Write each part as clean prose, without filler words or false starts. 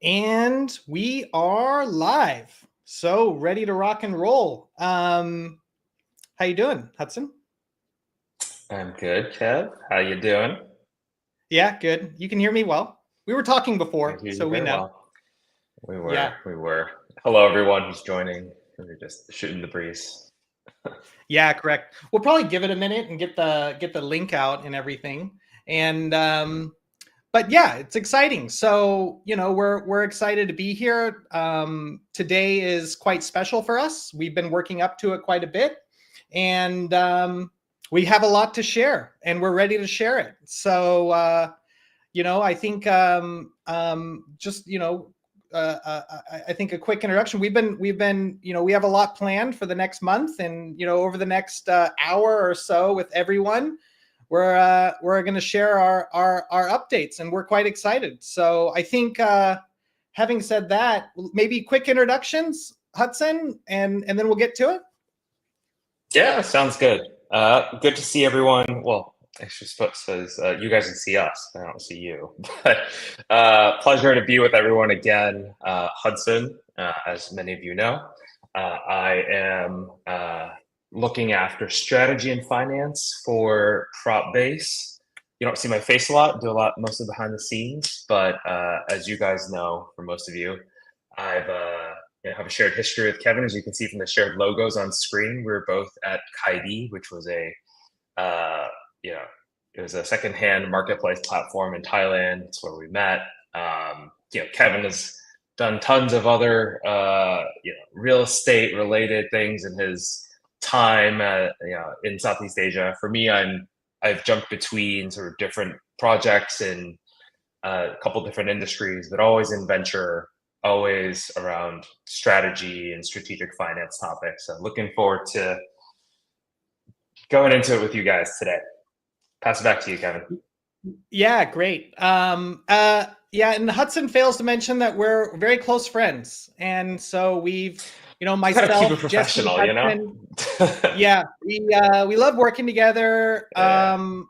And we are live, so ready to rock and roll. How you doing, Hudson? I'm good, Kev. How you doing? Yeah, good. You can hear me well. We were talking I before, hear you so we very know. well. We Yeah, were, we were. Hello, everyone who's joining. We're just shooting the breeze. yeah, correct. We'll probably give it a minute and get the link out and everything. And but yeah, it's exciting. So we're excited to be here. Today is quite special for us. We've been working up to it quite a bit, and we have a lot to share, and we're ready to share it. So I think just I think a quick introduction. We've been we have a lot planned for the next month, and over the next hour or so with everyone. We're going to share our updates, and we're quite excited. So I think, having said that, maybe quick introductions, Hudson, and then we'll get to it. Yeah, sounds good. Good to see everyone. Well, I suppose you guys can see us. I don't see you. But pleasure to be with everyone again. Hudson, as many of you know, I am looking after strategy and finance for Propbase. You don't see my face a lot, do a lot mostly behind the scenes, but as you guys know, for most of you, I've have a shared history with Kevin. As you can see from the shared logos on screen, we were both at Kaidi, which was a it was a secondhand marketplace platform in Thailand. That's where we met. Kevin has done tons of other real estate related things in his time in Southeast Asia. For me, I've jumped between sort of different projects in a couple different industries, but always in venture, always around strategy and strategic finance topics. So looking forward to going into it with you guys today. Pass it back to you, Kevin. Yeah, great. Yeah, and Hudson fails to mention that we're very close friends, and so we've, Gotta keep it myself, Jesse, professional, you know? Hudson. Yeah, we love working together. Yeah.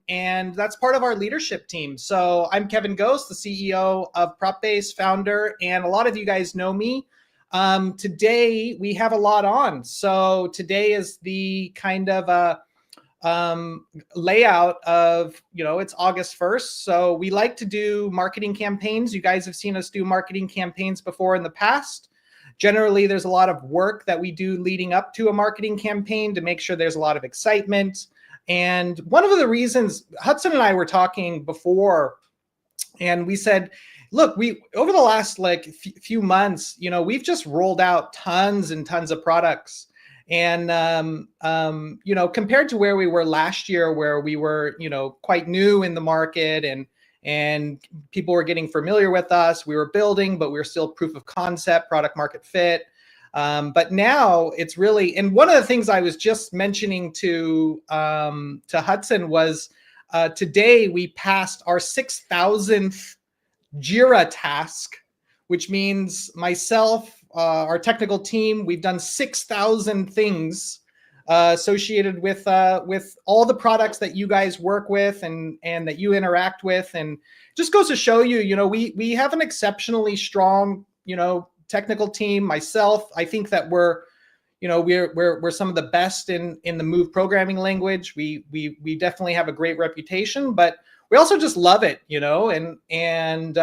And that's part of our leadership team. So I'm Kevin Ghost, the CEO of Propbase, founder, and a lot of you guys know me. Today we have a lot on. So today is the kind of layout of, it's August 1st. So we like to do marketing campaigns. You guys have seen us do marketing campaigns before in the past. Generally, there's a lot of work that we do leading up to a marketing campaign to make sure there's a lot of excitement. And one of the reasons Hudson and I were talking before, and we said, look, we over the last few months, we've just rolled out tons and tons of products. And compared to where we were last year, where we were, quite new in the market, and people were getting familiar with us, we were building, but we were still proof of concept, product market fit. But now it's really, and one of the things I was just mentioning to Hudson was today we passed our 6,000th Jira task, which means myself, our technical team, we've done 6,000 things associated with all the products that you guys work with and that you interact with, and just goes to show you, we have an exceptionally strong, technical team. Myself, I think that we're some of the best in the Move programming language. We definitely have a great reputation, but we also just love it, and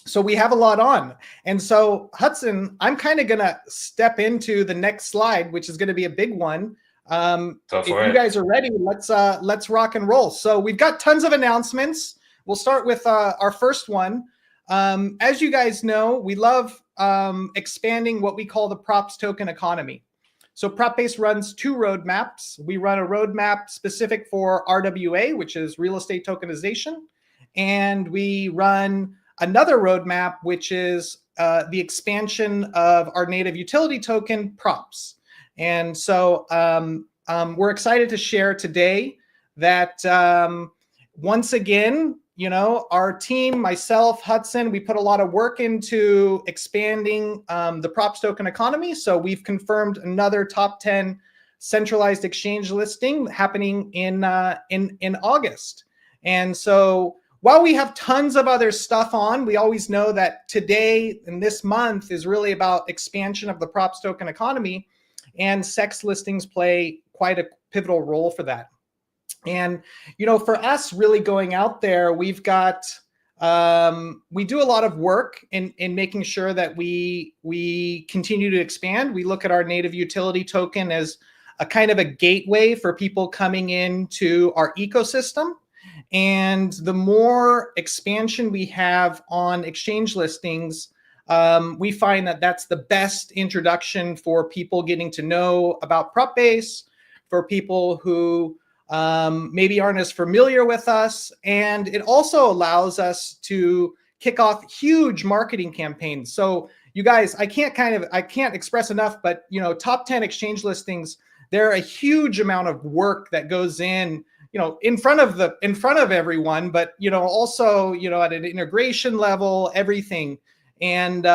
so we have a lot on. And so, Hudson, I'm kind of going to step into the next slide, which is going to be a big one. If you guys are ready, let's rock and roll. So we've got tons of announcements. We'll start with our first one. As you guys know, we love expanding what we call the props token economy. So Propbase runs two roadmaps. We run a roadmap specific for RWA, which is real estate tokenization, and we run another roadmap, which is the expansion of our native utility token, props. And so we're excited to share today that once again, our team, myself, Hudson, we put a lot of work into expanding the props token economy. So we've confirmed another top 10 centralized exchange listing happening in August. And so while we have tons of other stuff on, we always know that today and this month is really about expansion of the props token economy, and SEX listings play quite a pivotal role for that. And, you know, for us really going out there, we've got, we do a lot of work in making sure that we continue to expand. We look at our native utility token as a kind of a gateway for people coming into our ecosystem. And the more expansion we have on exchange listings, we find that that's the best introduction for people getting to know about Propbase, for people who maybe aren't as familiar with us. And it also allows us to kick off huge marketing campaigns. So you guys, I can't express enough, but you know, top 10 exchange listings, they're a huge amount of work that goes in, you know, in front of everyone, but you know, also, you know, at an integration level, everything. And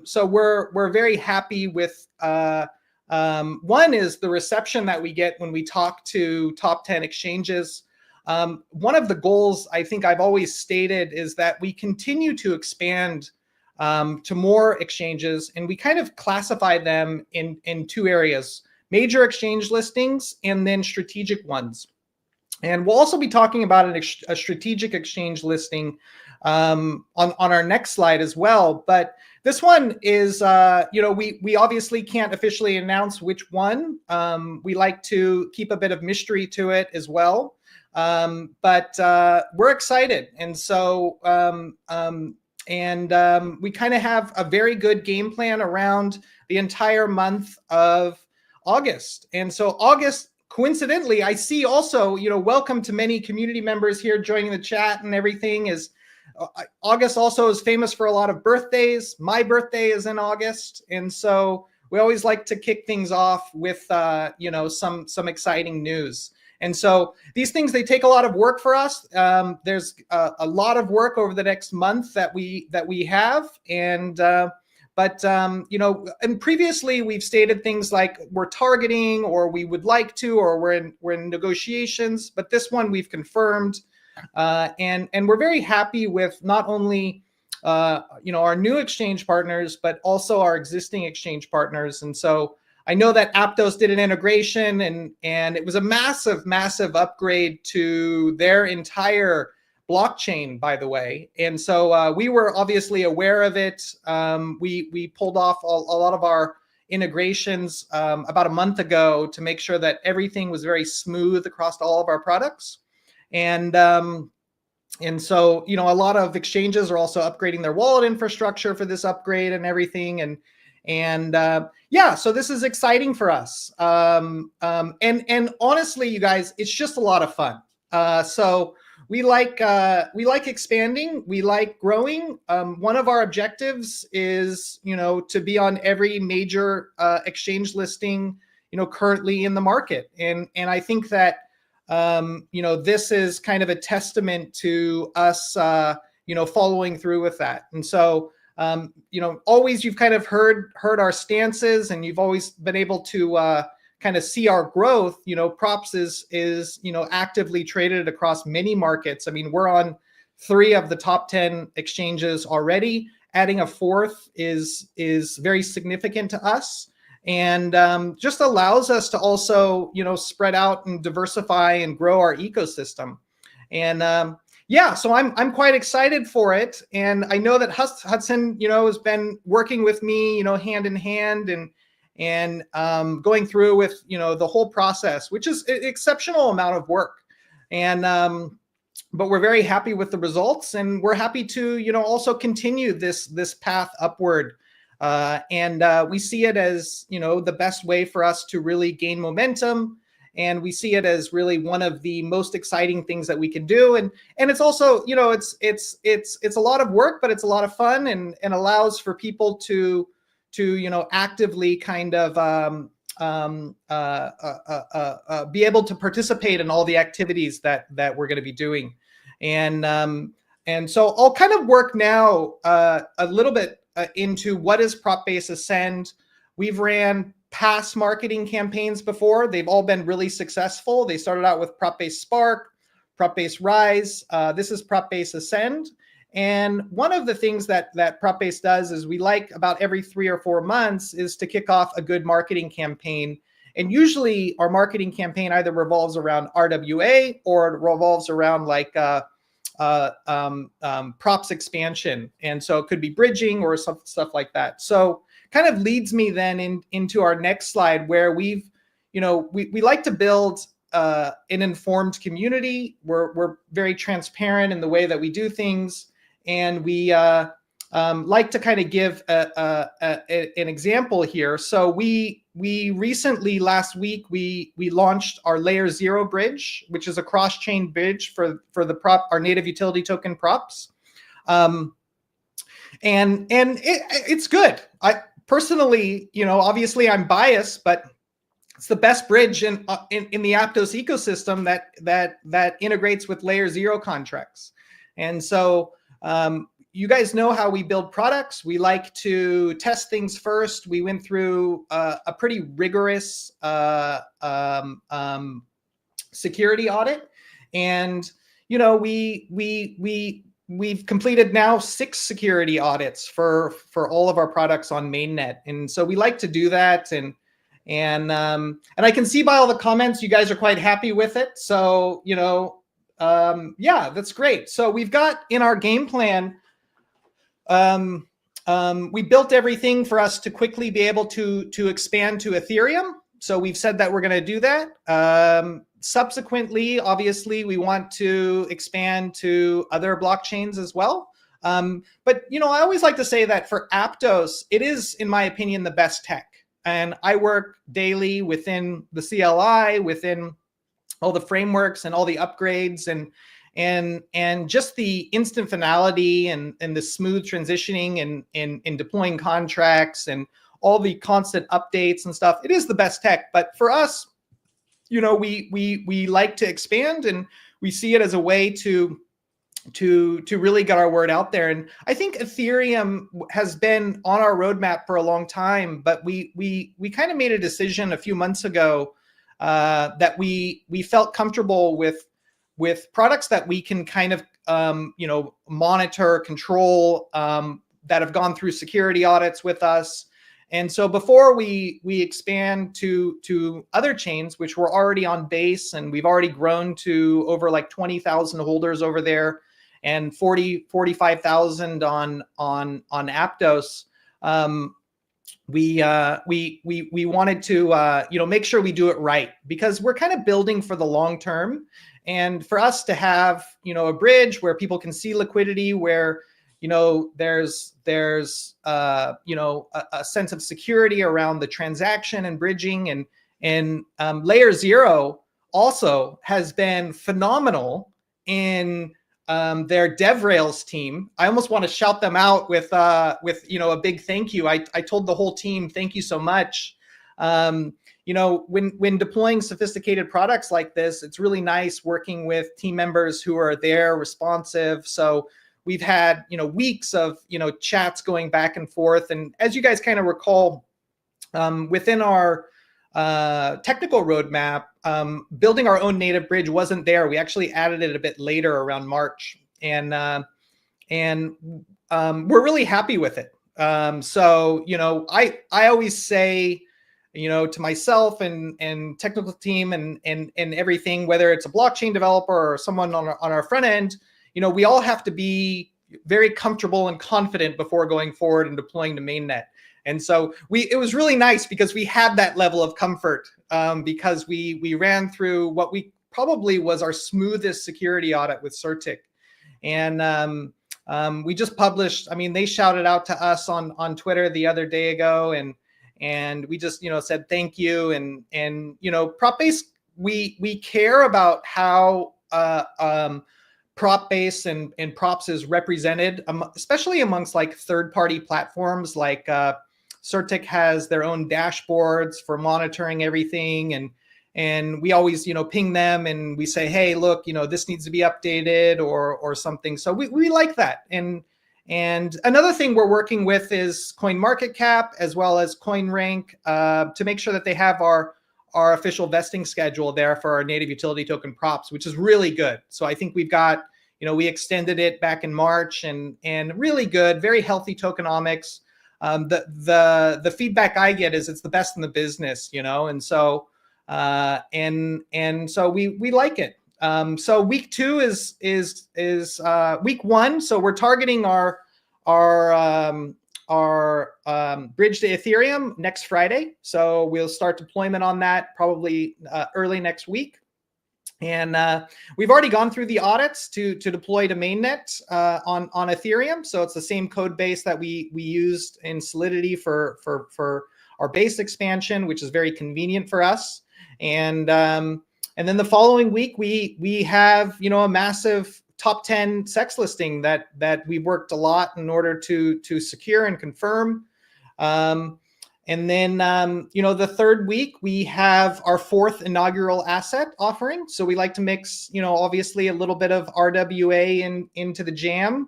so we're very happy with one is the reception that we get when we talk to top 10 exchanges. One of the goals I think I've always stated is that we continue to expand to more exchanges, and we kind of classify them in two areas: major exchange listings and then strategic ones. And we'll also be talking about a strategic exchange listing on our next slide as well. But this one is, you know, we obviously can't officially announce which one. We like to keep a bit of mystery to it as well. But we're excited. And so, we kind of have a very good game plan around the entire month of August. And so August, coincidentally, I see also, you know, welcome to many community members here joining the chat and everything. Is August also is famous for a lot of birthdays. My birthday is in August. And so we always like to kick things off with, you know, some exciting news. And so these things, they take a lot of work for us. There's a lot of work over the next month that we have. And, you know, and previously we've stated things like we're targeting, or we would like to, or we're in negotiations, but this one we've confirmed. And we're very happy with not only, you know, our new exchange partners, but also our existing exchange partners. And so I know that Aptos did an integration, and it was a massive, massive upgrade to their entire blockchain, by the way. And so we were obviously aware of it. We pulled off a lot of our integrations about a month ago to make sure that everything was very smooth across all of our products. And so, you know, a lot of exchanges are also upgrading their wallet infrastructure for this upgrade and everything. And yeah, so this is exciting for us. And honestly, you guys, it's just a lot of fun. So we like expanding, we like growing. One of our objectives is, you know, to be on every major exchange listing, you know, currently in the market. And I think that, you know, this is kind of a testament to us, you know, following through with that. And so, you know, always you've kind of heard our stances, and you've always been able to kind of see our growth. You know, Props is, you know, actively traded across many markets. I mean, we're on 3 of the top 10 exchanges already. Adding a 4th is very significant to us, and just allows us to also, you know, spread out and diversify and grow our ecosystem. And yeah, so I'm quite excited for it. And I know that Hudson, you know, has been working with me, you know, hand in hand, and going through with, you know, the whole process, which is an exceptional amount of work. And but we're very happy with the results, and we're happy to, you know, also continue this path upward. And we see it as, you know, the best way for us to really gain momentum. And we see it as really one of the most exciting things that we can do. And it's also, you know, it's a lot of work, but it's a lot of fun, and allows for people to you know, actively kind of be able to participate in all the activities that we're going to be doing. And so I'll kind of work now a little bit into what is Propbase Ascend. We've ran past marketing campaigns before. They've all been really successful. They started out with Propbase Spark, Propbase Rise. This is Propbase Ascend. And one of the things that Propbase does is we like about every 3 or 4 months is to kick off a good marketing campaign. And usually our marketing campaign either revolves around RWA or it revolves around like props expansion. And so it could be bridging or stuff like that. So kind of leads me then into our next slide where we like to build an informed community. We're very transparent in the way that we do things. And we like to kind of give an example here. So we recently, last week, we launched our Layer 0 bridge, which is a cross-chain bridge for our native utility token props. And it's good. I personally, obviously I'm biased, but it's the best bridge in the Aptos ecosystem that integrates with Layer 0 contracts. And so you guys know how we build products. We like to test things first. We went through a pretty rigorous security audit, and we've completed now 6 security audits for all of our products on mainnet, and so we like to do that. And I can see by all the comments you guys are quite happy with it. So yeah, that's great. So we've got in our game plan. We built everything for us to quickly be able to expand to Ethereum. So we've said that we're going to do that. Subsequently, obviously, we want to expand to other blockchains as well. But I always like to say that for Aptos, it is, in my opinion, the best tech. And I work daily within the CLI, within all the frameworks and all the upgrades and just the instant finality and the smooth transitioning and deploying contracts and all the constant updates and stuff. It is the best tech. But for us, we like to expand, and we see it as a way to really get our word out there. And I think Ethereum has been on our roadmap for a long time, but we kind of made a decision a few months ago that we felt comfortable with products that we can kind of monitor, control, that have gone through security audits with us. And so before we expand to other chains, which we're already on Base, and we've already grown to over like 20,000 holders over there, and 45,000 on Aptos. We wanted to make sure we do it right, because we're kind of building for the long term, and for us to have a bridge where people can see liquidity, where there's a sense of security around the transaction and bridging, and Layer 0 also has been phenomenal in their DevRails team. I almost want to shout them out with a big thank you. I told the whole team, thank you so much. When deploying sophisticated products like this, it's really nice working with team members who are there, responsive. So we've had weeks of chats going back and forth. And as you guys kind of recall, within our technical roadmap, building our own native bridge wasn't there. We actually added it a bit later, around March, and we're really happy with it. So I always say to myself and technical team and everything, whether it's a blockchain developer or someone on our front end, we all have to be very comfortable and confident before going forward and deploying to mainnet. And so it was really nice because we had that level of comfort, because we ran through what we probably was our smoothest security audit with Certic. And we just published, they shouted out to us on Twitter the other day ago, and we just said thank you. And Propbase, we care about how Propbase and props is represented, especially amongst like third-party platforms. Like Certic has their own dashboards for monitoring everything, and we always ping them and we say, hey, look, this needs to be updated or something. So we like that. And another thing we're working with is CoinMarketCap as well as CoinRank, to make sure that they have our our official vesting schedule there for our native utility token props, which is really good. So I think we've got, we extended it back in March, and really good, very healthy tokenomics. The feedback I get is it's the best in the business, and so so we like it. So week 2 is week 1. So we're targeting our bridge to Ethereum next Friday. So we'll start deployment on that probably early next week. And we've already gone through the audits to deploy to mainnet on Ethereum. So it's the same code base that we used in Solidity for our base expansion, which is very convenient for us. And then the following week, we have, a massive top 10 SEX listing that we worked a lot in order to secure and confirm. And then, the third week, we have our 4th inaugural asset offering. So we like to mix, obviously a little bit of RWA into the jam.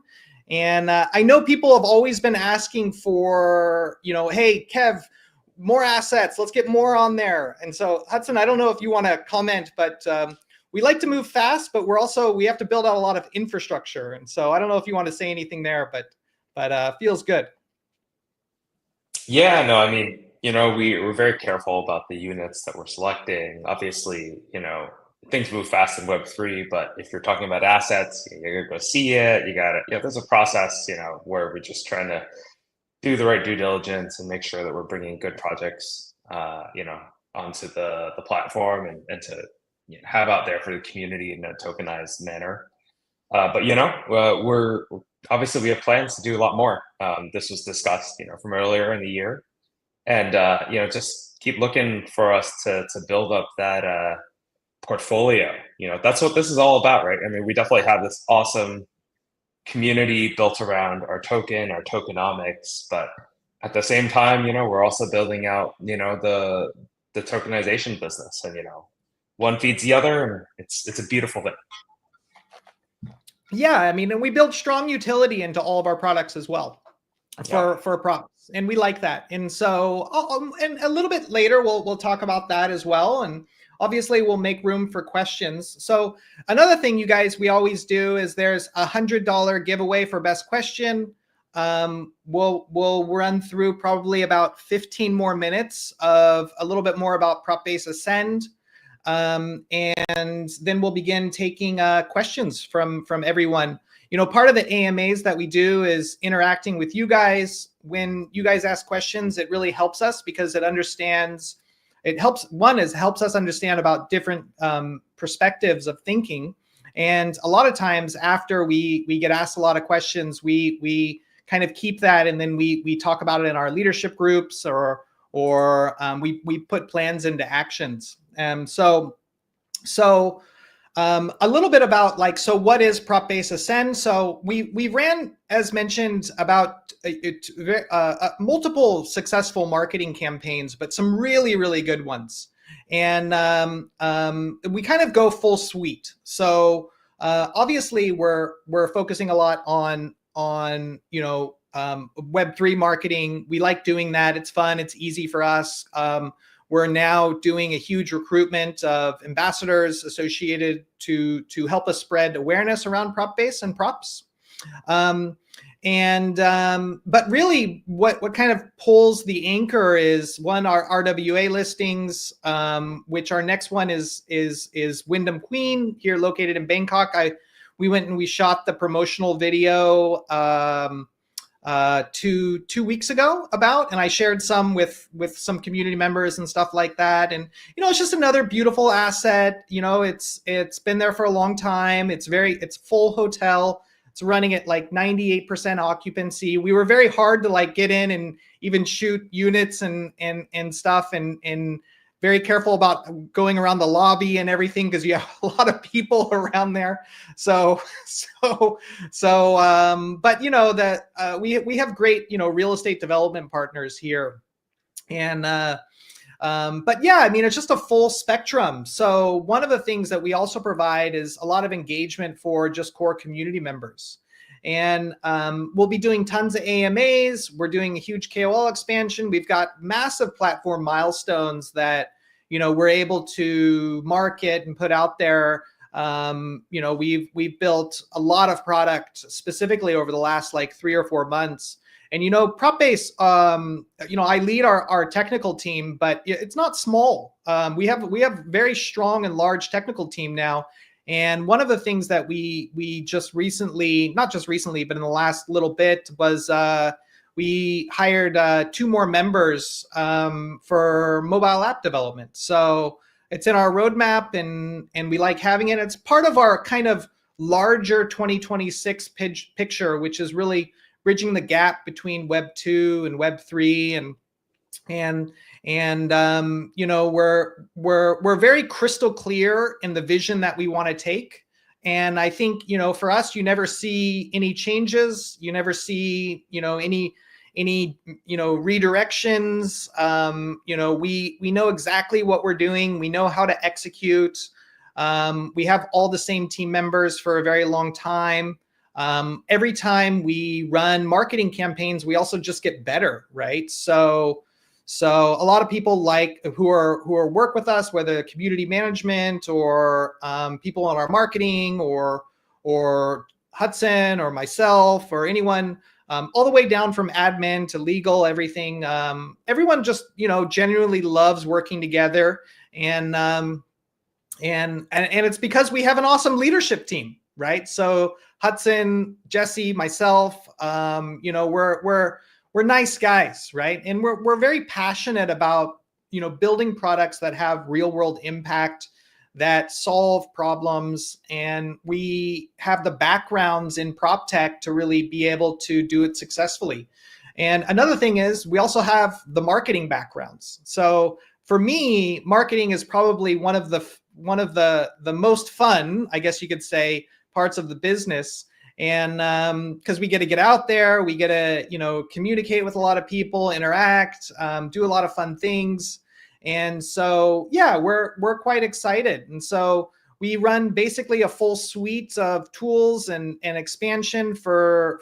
And I know people have always been asking for, hey, Kev, more assets, let's get more on there. And so Hudson, I don't know if you want to comment, but we like to move fast, but we have to build out a lot of infrastructure. And so I don't know if you want to say anything there, but feels good. Yeah, no, I mean, we're very careful about the units that we're selecting. Obviously, things move fast in Web3, but if you're talking about assets, you gotta go see it. You gotta, there's a process, where we're just trying to do the right due diligence and make sure that we're bringing good projects, onto the platform and to have out there for the community in a tokenized manner. But we're obviously we have plans to do a lot more. This was discussed, from earlier in the year, and just keep looking for us to build up that portfolio. That's what this is all about, right? I mean, we definitely have this awesome community built around our token, our tokenomics, but at the same time, we're also building out, the tokenization business, and one feeds the other, and it's a beautiful thing. Yeah, I mean, and we build strong utility into all of our products as well for props, and we like that. And so, and a little bit later, we'll talk about that as well. And obviously, we'll make room for questions. So another thing, you guys, we always do is there's a $100 giveaway for best question. We'll run through probably about 15 more minutes of a little bit more about Propbase Ascend. And then we'll begin taking questions from everyone. Part of the AMAs that we do is interacting with you guys. When you guys ask questions, it really helps us because it helps us understand about different perspectives of thinking. And a lot of times after we get asked a lot of questions, we kind of keep that, and then we talk about it in our leadership groups, or we put plans into actions. So a little bit about so what is Propbase Ascend? So we ran, as mentioned, about multiple successful marketing campaigns, but some really, really good ones. And we kind of go full suite. So obviously we're focusing a lot on Web3 marketing. We like doing that. It's fun. It's easy for us. We're now doing a huge recruitment of ambassadors associated to help us spread awareness around Propbase and props. But really what kind of pulls the anchor is, one, our RWA listings, which our next one is Wyndham Queen, here located in Bangkok. We went and we shot the promotional video 2 weeks ago and I shared some with some community members and stuff like that. And it's just another beautiful asset. It's been there for a long time. It's full hotel. It's running at like 98% occupancy. We were very hard to get in and even shoot units and stuff, and very careful about going around the lobby and everything because you have a lot of people around there. But we have great real estate development partners here, and but yeah, I mean, it's just a full spectrum. So one of the things that we also provide is a lot of engagement for just core community members. And we'll be doing tons of AMAs. We're doing a huge KOL expansion. We've got massive platform milestones that we're able to market and put out there. We've built a lot of product specifically over the last like 3 or 4 months. And, Propbase, I lead our technical team, but it's not small. We have very strong and large technical team now. And one of the things that we just recently, not just recently, but in the last little bit was we hired 2 more members for mobile app development. So it's in our roadmap, and we like having it. It's part of our kind of larger 2026 picture, which is really bridging the gap between Web 2 and Web 3, we're very crystal clear in the vision that we want to take. And I think, for us, you never see any changes. You never see, any redirections. We know exactly what we're doing. We know how to execute. We have all the same team members for a very long time. Every time we run marketing campaigns, we also just get better, right? So a lot of people who work with us, whether community management or people on our marketing or Hudson or myself or anyone, all the way down from admin to legal, everything. Everyone just genuinely loves working together, and it's because we have an awesome leadership team, right? So Hudson, Jesse, myself, we're nice guys, right? And we're very passionate about building products that have real world impact, that solve problems, and we have the backgrounds in prop tech to really be able to do it successfully. And another thing is we also have the marketing backgrounds. So for me, marketing is probably one of the most fun, I guess you could say, parts of the business. And because we get to get out there, we get to communicate with a lot of people, interact, do a lot of fun things. And so we're quite excited. And so we run basically a full suite of tools and expansion for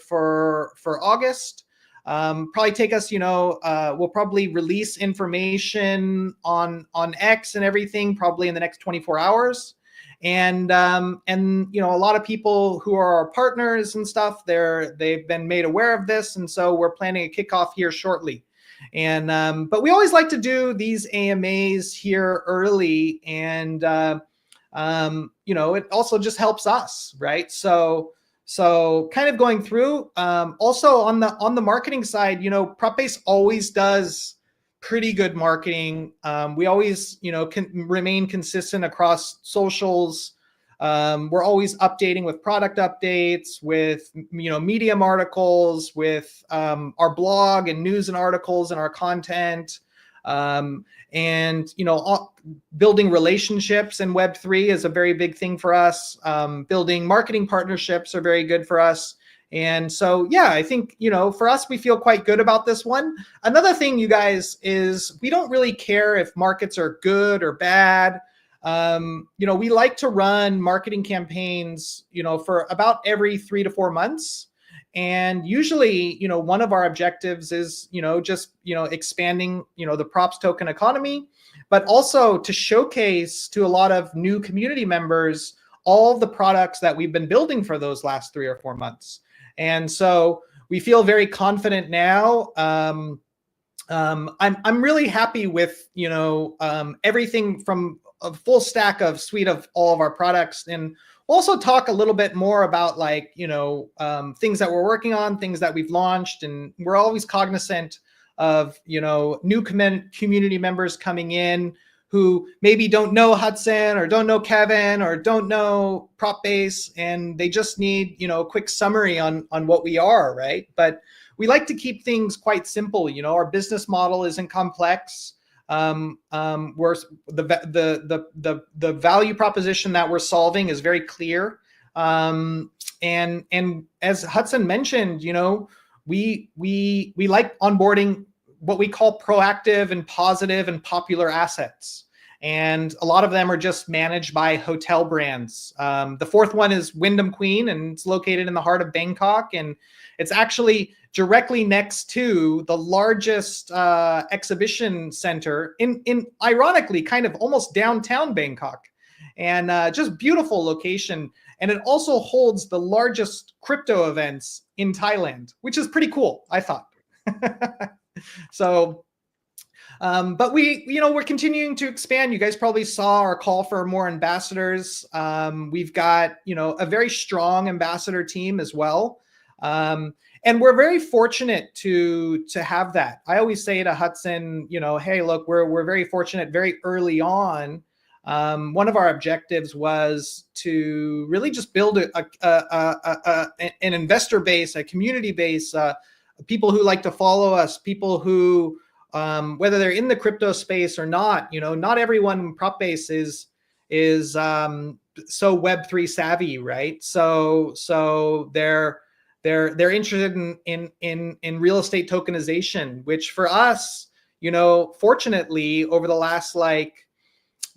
August. Probably take us, we'll probably release information on X and everything probably in the next 24 hours. And a lot of people who are our partners and stuff, they've been made aware of this. And so we're planning a kickoff here shortly. And but we always like to do these AMAs here early, and it also just helps us, right? So kind of going through. Also on the marketing side, Propbase always does pretty good marketing. We always can remain consistent across socials. We're always updating with product updates, with Medium articles, with our blog and news and articles and our content, and building relationships in Web3 is a very big thing for us. Building marketing partnerships are very good for us. And so, I think, for us, we feel quite good about this one. Another thing, you guys, is we don't really care if markets are good or bad. We like to run marketing campaigns, for about every 3 to 4 months. And usually, one of our objectives is, just, expanding, the props token economy, but also to showcase to a lot of new community members all the products that we've been building for those last 3 or 4 months. And so we feel very confident now. I'm really happy with, everything from a full stack of suite of all of our products, and also talk a little bit more about things that we're working on, things that we've launched. And we're always cognizant of, new community members coming in who maybe don't know Hudson or don't know Kevin or don't know Propbase, and they just need, a quick summary on what we are, right? But we like to keep things quite simple. Our business model isn't complex. We're the value proposition that we're solving is very clear. And as Hudson mentioned, we like onboarding what we call proactive and positive and popular assets. and a lot of them are just managed by hotel brands. The fourth one is Wyndham Queen, and it's located in the heart of Bangkok, and it's actually directly next to the largest exhibition center in ironically kind of almost downtown Bangkok, and just beautiful location. And it also holds the largest crypto events in Thailand, which is pretty cool, I thought. So, but we're continuing to expand. You guys probably saw our call for more ambassadors. We've got, a very strong ambassador team as well. And we're very fortunate to have that. I always say to Hudson, hey, look, we're very fortunate very early on. One of our objectives was to really just build an investor base, a community base, people who like to follow us, people who, whether they're in the crypto space or not, not everyone in Propbase is so Web3 savvy, right? So they're interested in real estate tokenization, which for us, fortunately over the last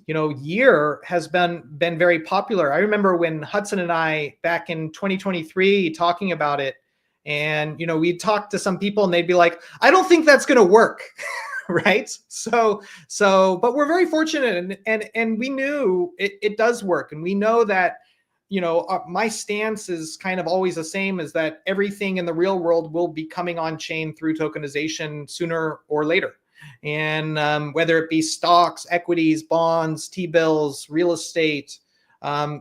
year has been very popular. I remember when Hudson and I back in 2023 talking about it, and we'd talk to some people and they'd be like, I don't think that's going to work. Right. So, but we're very fortunate, and we knew it does work. And we know that, my stance is kind of always the same, is that everything in the real world will be coming on chain through tokenization sooner or later. And whether it be stocks, equities, bonds, T-bills, real estate,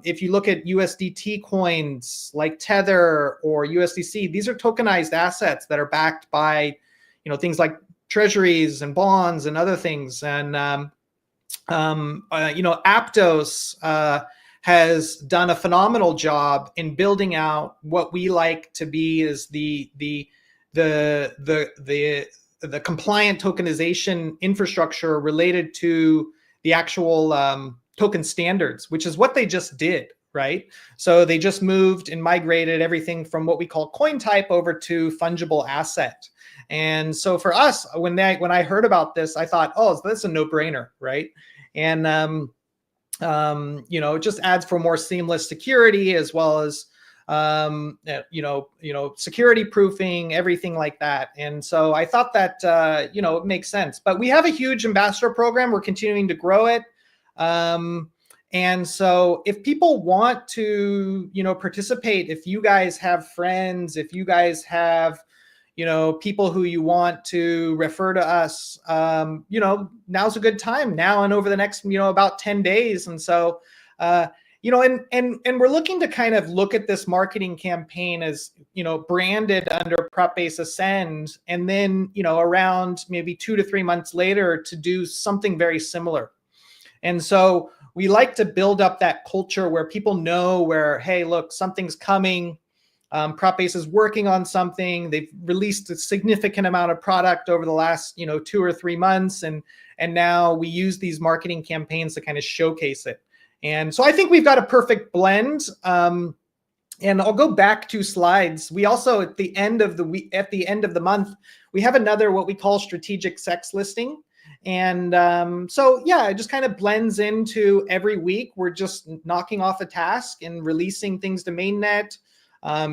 if you look at USDT coins like Tether or USDC, these are tokenized assets that are backed by, things like treasuries and bonds and other things. And, Aptos has done a phenomenal job in building out what we like to be is the compliant tokenization infrastructure related to the actual token standards, which is what they just did, right? So they just moved and migrated everything from what we call coin type over to fungible asset. And so for us, when I heard about this, I thought, oh, that's a no-brainer, right? And it just adds for more seamless security, as well as security proofing, everything like that. And so I thought that it makes sense. But we have a huge ambassador program. We're continuing to grow it. And so if people want to, participate, if you guys have friends, if you guys have, people who you want to refer to us, now's a good time now and over the next, about 10 days. And so, and we're looking to kind of look at this marketing campaign as, branded under Propbase Ascend, and then, around maybe 2 to 3 months later to do something very similar. And so we like to build up that culture where people know where, hey, look, something's coming. Propbase is working on something. They've released a significant amount of product over the last, 2 or 3 months. And now we use these marketing campaigns to kind of showcase it. And so I think we've got a perfect blend. And I'll go back 2 slides. We also, at the end of the month, we have another, what we call strategic sex listing. And so, yeah, it just kind of blends into every week. We're just knocking off a task and releasing things to mainnet,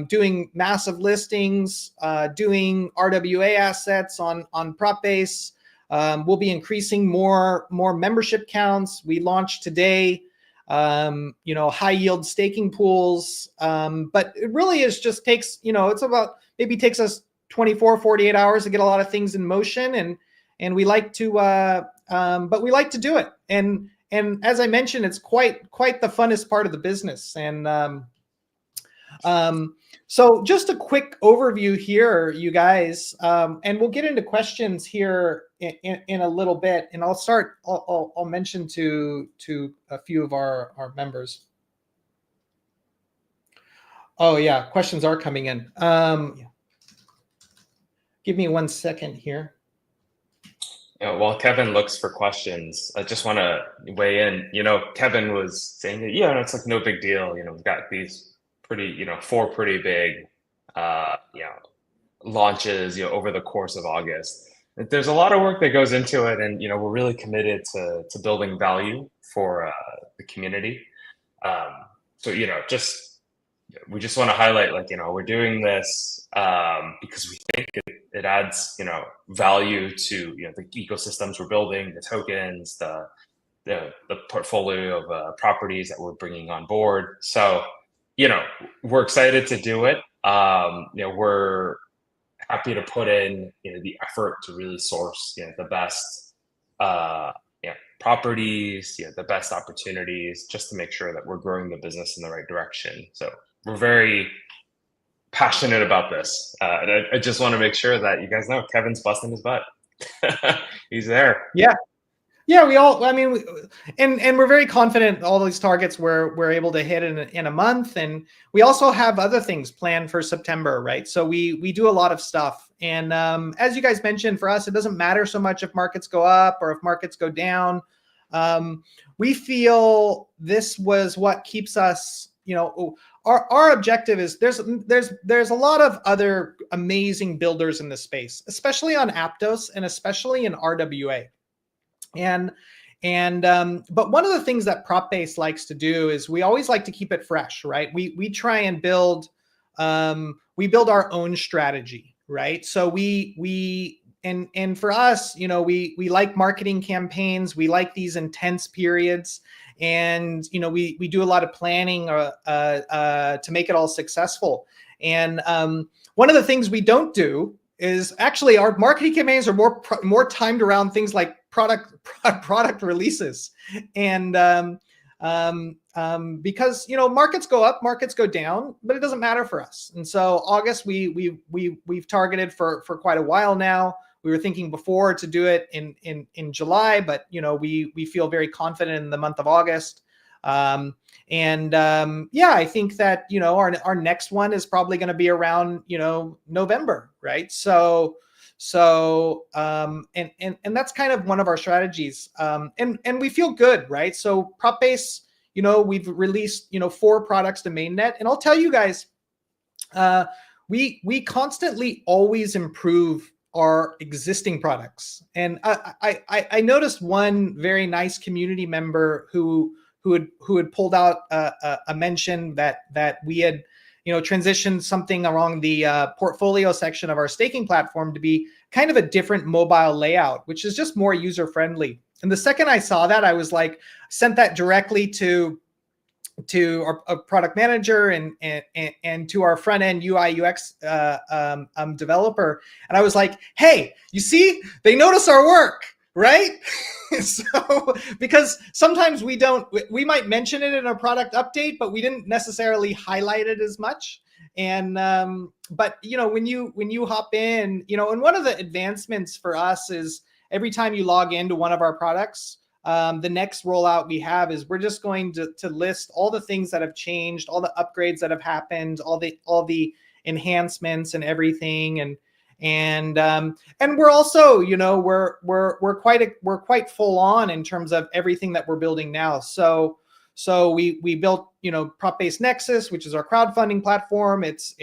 doing massive listings, doing RWA assets on Propbase. We'll be increasing more membership counts. We launched today, high yield staking pools. But it really takes, it's about, maybe takes us 24, 48 hours to get a lot of things in motion. And we like to, but we like to do it. And as I mentioned, it's quite the funnest part of the business. And so just a quick overview here, you guys, and we'll get into questions here in a little bit. And I'll mention to a few of our members. Oh yeah, questions are coming in. Give me 1 second here. Yeah, while Kevin looks for questions, I just want to weigh in. Kevin was saying that, it's like no big deal. We've got these pretty, 4 pretty big, launches, over the course of August. There's a lot of work that goes into it, and we're really committed to building value for the community. So just we just want to highlight, like, we're doing this because we think it adds value to the ecosystems we're building, the tokens, the portfolio of properties that we're bringing on board. So we're excited to do it. We're happy to put in the effort to really source the best properties, the best opportunities, just to make sure that we're growing the business in the right direction. So we're very passionate about this. And I just want to make sure that you guys know Kevin's busting his butt. He's there. Yeah. Yeah, and we're very confident all these targets we're able to hit in a month, and we also have other things planned for September, right? So we do a lot of stuff, and as you guys mentioned, for us, it doesn't matter so much if markets go up or if markets go down. We feel this was what keeps us. Our objective is there's a lot of other amazing builders in this space, especially on Aptos and especially in RWA. But one of the things that Propbase likes to do is we always like to keep it fresh, right? We try and build our own strategy, right? So and for us, we like marketing campaigns, we like these intense periods, and we do a lot of planning to make it all successful. And one of the things we don't do is actually our marketing campaigns are more timed around things like product releases, and because markets go up, markets go down, but it doesn't matter for us. And so August we've targeted for quite a while now. We were thinking before to do it in July, but we feel very confident in the month of August. I think that our next one is probably going to be around November, right? So that's kind of one of our strategies, and we feel good, right? So Propbase, we've released 4 products to mainnet, and I'll tell you guys, we constantly always improve our existing products. And I noticed one very nice community member who had pulled out a mention that we had transitioned something along the portfolio section of our staking platform to be kind of a different mobile layout, which is just more user friendly. And the second I saw that, I was like, sent that directly to our product manager and to our front end UI UX developer, and I was like, hey, you see, they notice our work, right? So because sometimes we might mention it in a product update, but we didn't necessarily highlight it as much. And but when you hop in, and one of the advancements for us is every time you log into one of our products, the next rollout we have is we're just going to list all the things that have changed, all the upgrades that have happened, all the enhancements and everything. And we're also, we're quite full on in terms of everything that we're building now. So we built, Propbase Nexus, which is our crowdfunding platform. It's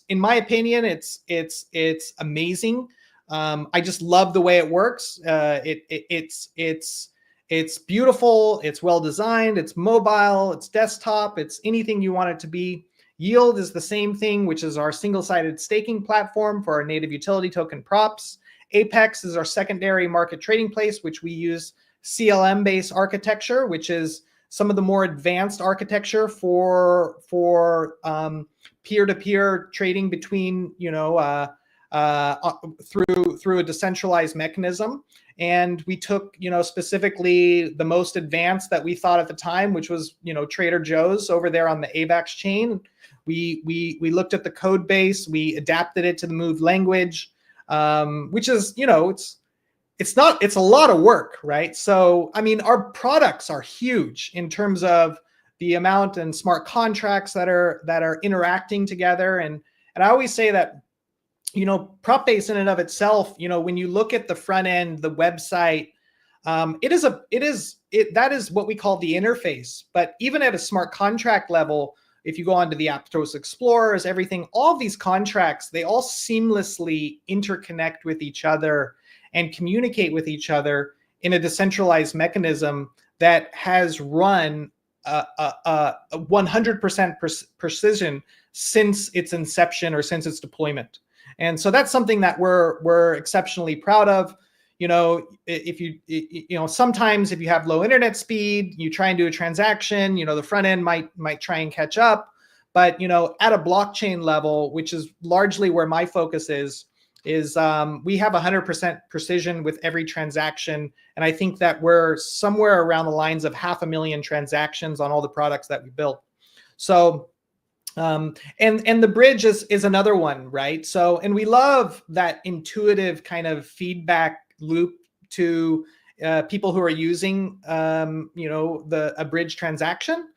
in my opinion, it's amazing. I just love the way it works. It's beautiful. It's well designed. It's mobile. It's desktop. It's anything you want it to be. Yield is the same thing, which is our single-sided staking platform for our native utility token props. Apex is our secondary market trading place, which we use CLM-based architecture, which is some of the more advanced architecture for peer-to-peer trading between, through a decentralized mechanism. And we took, specifically the most advanced that we thought at the time, which was, Trader Joe's over there on the AVAX chain. We looked at the code base, we adapted it to the Move language, which is, it's a lot of work, right? So, our products are huge in terms of the amount and smart contracts that are interacting together. And I always say that, Propbase in and of itself, when you look at the front end, the website, that is what we call the interface. But even at a smart contract level, if you go onto the Aptos Explorers, everything, all of these contracts, they all seamlessly interconnect with each other. and communicate with each other in a decentralized mechanism that has run 100% precision since its inception or since its deployment. And so that's something that we're exceptionally proud of. You know, if you know, sometimes if you have low internet speed, you try and do a transaction, you know, the front end might try and catch up. But, you know, at a blockchain level, which is largely where my focus is we have 100% precision with every transaction. And I think that we're somewhere around the lines of 500,000 transactions on all the products that we built. So, and the bridge is another one, right? So, and we love that intuitive kind of feedback loop to people who are using, you know, a bridge transaction.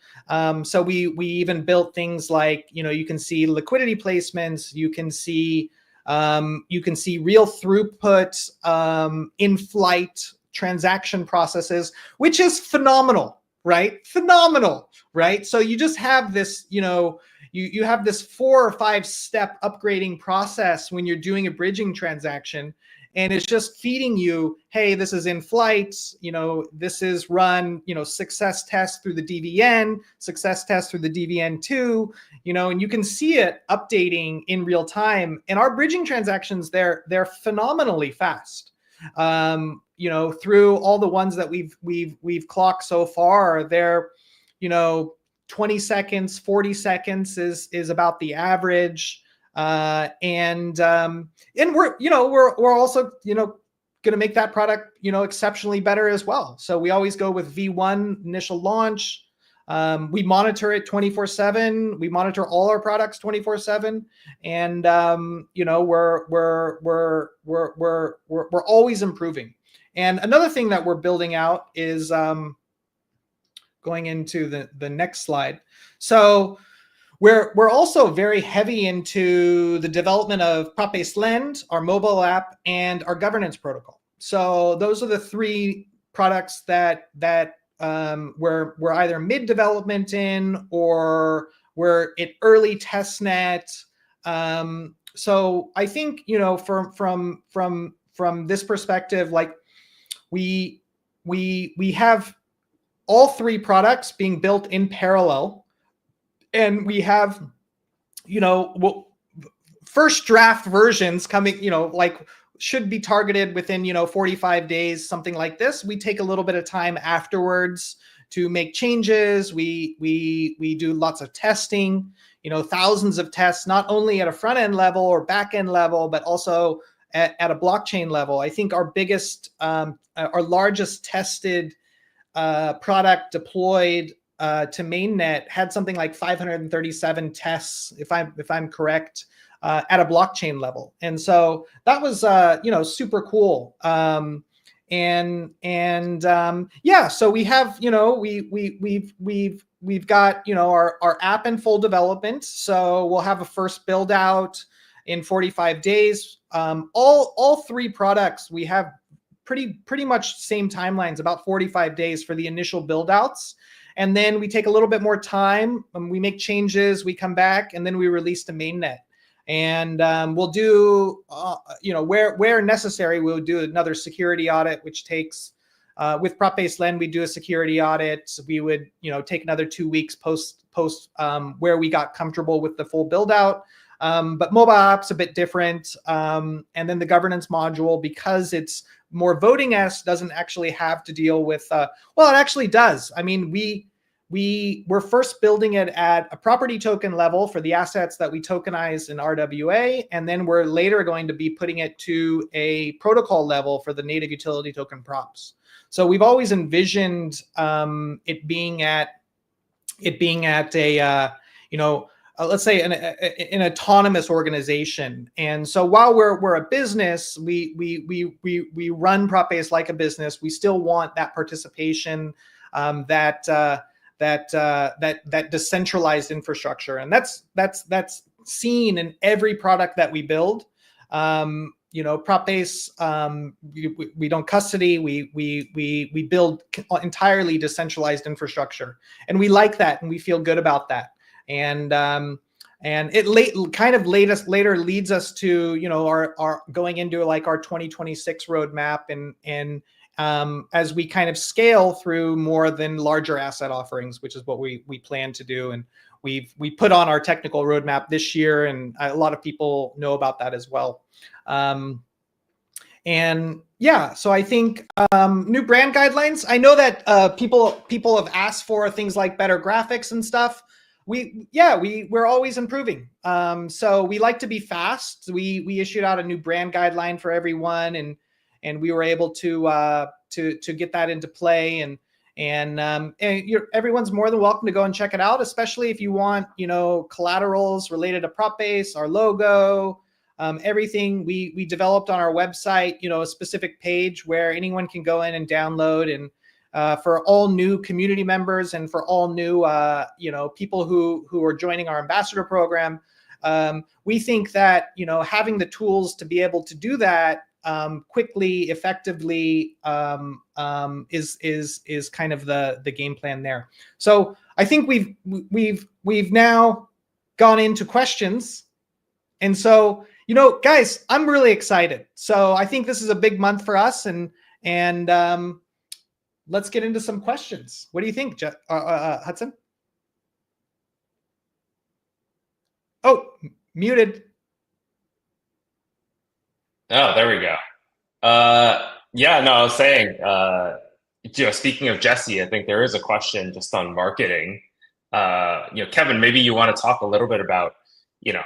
So we even built things like, you know, you can see liquidity placements, you can see real throughput, in-flight transaction processes, which is phenomenal, right? Phenomenal, right? So you just have this, you know, you have this 4 or 5 step upgrading process when you're doing a bridging transaction. And it's just feeding you, hey, this is in flight, you know, this is run, you know, success test through the DVN, success test through the DVN2, you know, and you can see it updating in real time. And our bridging transactions, they're phenomenally fast. You know, through all the ones that we've clocked so far, they're, you know, 20 seconds, 40 seconds is about the average. And we're, you know, we're also, you know, going to make that product, you know, exceptionally better as well. So we always go with V1 initial launch. We monitor it 24/7. We monitor all our products 24/7, and you know, we're always improving. And another thing that we're building out is going into the next slide. So we're also very heavy into the development of Propbase Lend, our mobile app, and our governance protocol. So those are the 3 products that we're either mid development in, or we're at early test net. So I think, you know, from this perspective, like we have all 3 products being built in parallel. And we have, you know, first draft versions coming, you know, like should be targeted within, you know, 45 days, something like this. We take a little bit of time afterwards to make changes. We do lots of testing, you know, thousands of tests, not only at a front end level or back end level, but also at a blockchain level. I think our biggest, our largest tested product deployed to mainnet had something like 537 tests, if I'm correct, at a blockchain level. And so that was you know, super cool. Yeah, so we have, you know, we've got, you know, our app in full development. So we'll have a first build out in 45 days. All 3 products we have pretty much same timelines, about 45 days for the initial build outs. And then we take a little bit more time, we make changes, we come back, and then we release to mainnet. And we'll do, you know, where necessary, we'll do another security audit, which takes, with Propbase Lend, we do a security audit. So we would, you know, take another 2 weeks post where we got comfortable with the full build out. But mobile app's a bit different. And then the governance module, because it's more voting-esque, doesn't actually have to deal with, well, it actually does. I mean, we're first building it at a property token level for the assets that we tokenize in RWA, and then we're later going to be putting it to a protocol level for the native utility token props. So we've always envisioned it being at a, you know, let's say an autonomous organization. And so while we're a business, we run Propbase like a business. We still want that participation, that decentralized infrastructure, and that's seen in every product that we build. You know, Propbase, we don't custody. We build entirely decentralized infrastructure, and we like that, and we feel good about that. And And it later leads us to, you know, our going into like our 2026 roadmap, and as we kind of scale through more than larger asset offerings, which is what we plan to do. And we put on our technical roadmap this year, and a lot of people know about that as well. And yeah, so I think new brand guidelines. I know that people have asked for things like better graphics and stuff. We're always improving. So we like to be fast. We issued out a new brand guideline for everyone, and we were able to get that into play. And everyone's more than welcome to go and check it out, especially if you want, you know, collaterals related to Propbase, our logo, everything. We developed on our website, you know, a specific page where anyone can go in and download. And for all new community members and for all new, you know, people who are joining our ambassador program, we think that, you know, having the tools to be able to do that quickly, effectively, is kind of the game plan there. So I think we've now gone into questions, and so, you know, guys, I'm really excited. So I think this is a big month for us, and let's get into some questions. What do you think, Hudson? Oh, muted. Oh, there we go. Yeah, no, I was saying, you know, speaking of Jesse, I think there is a question just on marketing. You know, Kevin, maybe you want to talk a little bit about, you know,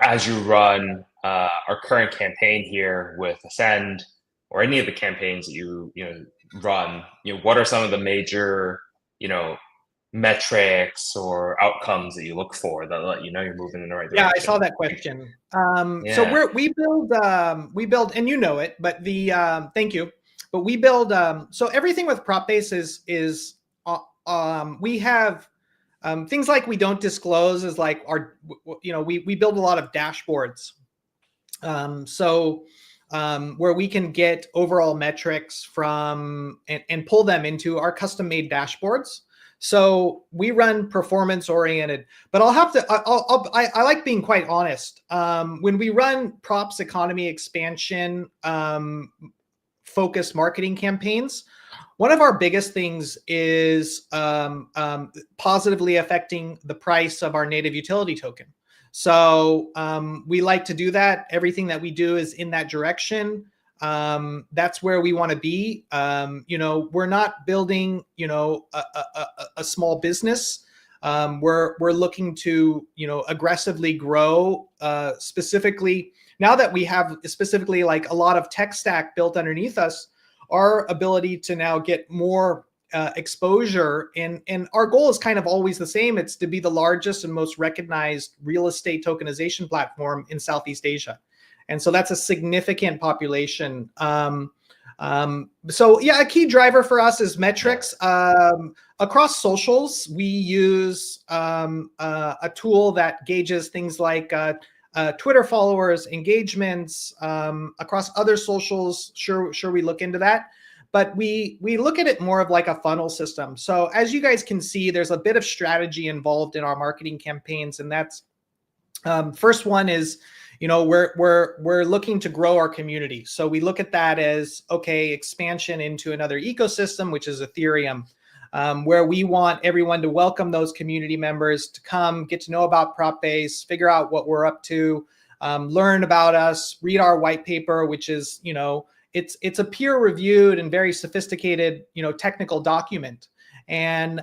as you run our current campaign here with Ascend, or any of the campaigns that you run, you know, what are some of the major, you know, metrics or outcomes that you look for that let you know you're moving in the right direction? Yeah, I saw that question. So we build, and you know it, but thank you. But we build, so everything with Propbase is we have things like we don't disclose is like our, you know, we build a lot of dashboards. Where we can get overall metrics from and pull them into our custom made dashboards. So we run performance oriented, but I like being quite honest. When we run props economy expansion focused marketing campaigns, one of our biggest things is positively affecting the price of our native utility token. So we like to do that. Everything that we do is in that direction. That's where we want to be. You know, we're not building, you know, a small business. We're looking to, you know, aggressively grow, specifically now that we have specifically like a lot of tech stack built underneath us, our ability to now get more exposure, and our goal is kind of always the same. It's to be the largest and most recognized real estate tokenization platform in Southeast Asia. And so that's a significant population. So yeah, a key driver for us is metrics. Across socials, we use a tool that gauges things like Twitter followers, engagements. Across other socials, sure we look into that. But we look at it more of like a funnel system. So as you guys can see, there's a bit of strategy involved in our marketing campaigns, and that's first one is, you know, we're looking to grow our community. So we look at that as, okay, expansion into another ecosystem, which is Ethereum, where we want everyone to welcome those community members to come, get to know about Propbase, figure out what we're up to, learn about us, read our white paper, which is, you know, it's a peer-reviewed and very sophisticated, you know, technical document, and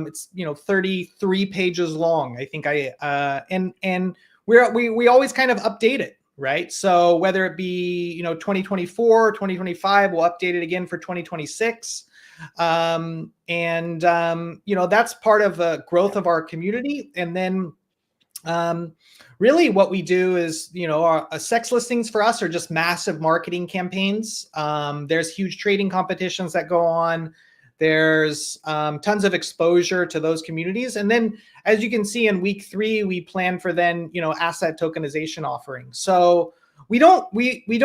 it's, you know, 33 pages long. I think and we always kind of update it, right? So whether it be, you know, 2024, 2025, we'll update it again for 2026, you know, that's part of the growth of our community. And then really what we do is, you know, our sex listings for us are just massive marketing campaigns. There's huge trading competitions that go on. There's tons of exposure to those communities. And then as you can see in week 3, we plan for then, you know, asset tokenization offerings. So we don't want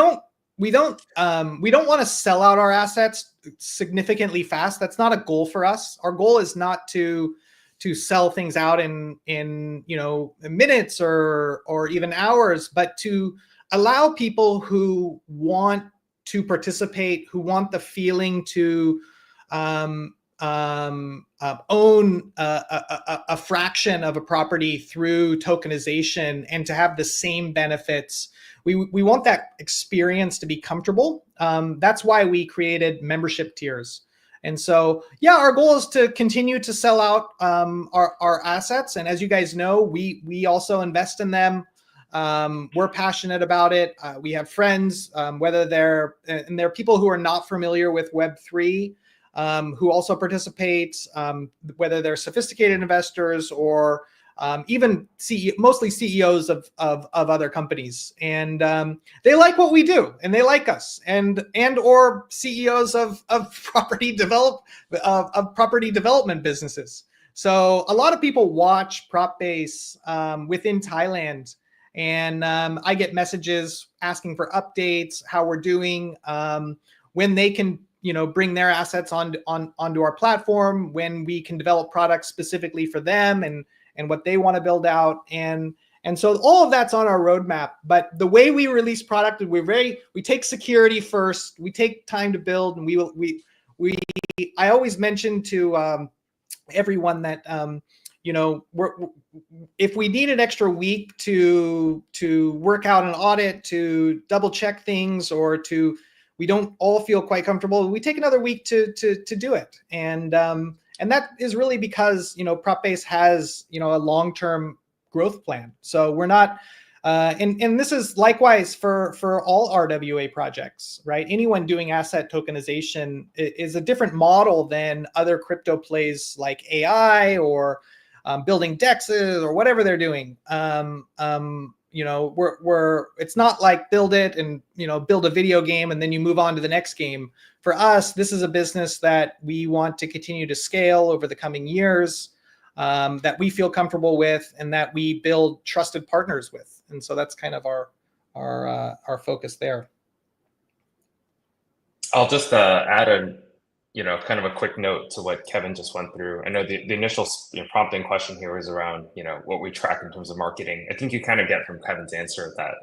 to sell out our assets significantly fast. That's not a goal for us. Our goal is not to to sell things out in minutes or even hours, but to allow people who want to participate, who want the feeling to own a fraction of a property through tokenization and to have the same benefits. We want that experience to be comfortable. That's why we created membership tiers. And so, yeah, our goal is to continue to sell out our assets. And as you guys know, we also invest in them. We're passionate about it. We have friends, whether they're people who are not familiar with Web3, who also participate, whether they're sophisticated investors or even mostly CEOs of other companies, and they like what we do, and they like us, and or CEOs of property development businesses. So a lot of people watch Propbase within Thailand, and I get messages asking for updates, how we're doing, when they can bring their assets onto our platform, when we can develop products specifically for them and what they want to build out. And so all of that's on our roadmap. But the way we release product, we take security first, we take time to build, and I always mention to everyone that if we need an extra week to work out an audit, to double check things, or we don't all feel quite comfortable, we take another week to do it. And that is really because, Propbase has, a long-term growth plan. So we're not, and this is likewise for all RWA projects, right? Anyone doing asset tokenization is a different model than other crypto plays like AI or building DEXs or whatever they're doing. It's not like build it and, build a video game and then you move on to the next game. For us, this is a business that we want to continue to scale over the coming years, that we feel comfortable with and that we build trusted partners with. And so that's kind of our focus there. I'll just add kind of a quick note to what Kevin just went through. I know the initial prompting question here was around, what we track in terms of marketing. I think you kind of get from Kevin's answer that,